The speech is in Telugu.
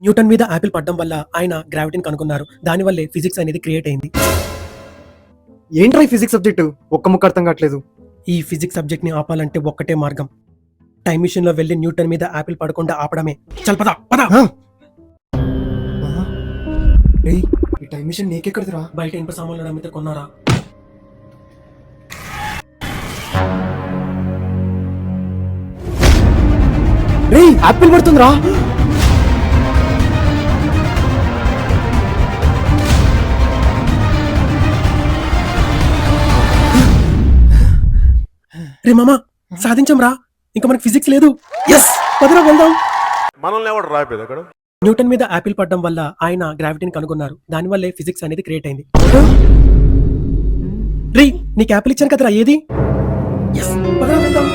న్యూటన్ మీద యాపిల్ పడడం వల్ల ఆయన గ్రావిటీని కనుగొన్నారు. దానివల్లే ఫిజిక్స్ అనేది క్రియేట్ అయింది. ఏంట్రా ఈ ఫిజిక్స్ సబ్జెక్టు ఒక్క ముక్క అర్థం కావట్లేదు. ఈ ఫిజిక్స్ సబ్జెక్ట్ ని ఆపాలంటే ఒక్కటే మార్గం. టైం మిషన్ లో వెళ్లి న్యూటన్ మీద యాపిల్ పడకుండా ఆపడమే. చల్ పద పద. రేయ్, ఈ టైం మిషన్ నీకెక్కడిదిరా? బయట ఇనుప సామాన్లు అమ్మితే కొన్నారా? రేయ్, యాపిల్ పడుతుందిరా. రే మామా, సాధించం రా. ఇంకా మనకి ఫిజిక్స్ లేదు. ఎస్, పదరా వెళ్దాం. మనల్ని ఎవడు రాయిపోయింది అక్కడ? న్యూటన్ మీద యాపిల్ పడడం వల్ల ఆయన గ్రావిటీని కనుగొన్నారు. దానివల్లే ఫిజిక్స్ అనేది క్రియేట్ అయింది. రే, నీకు యాపిల్ ఇచ్చాను కదరా, ఏది? ఎస్, పదరా వెళ్దాం.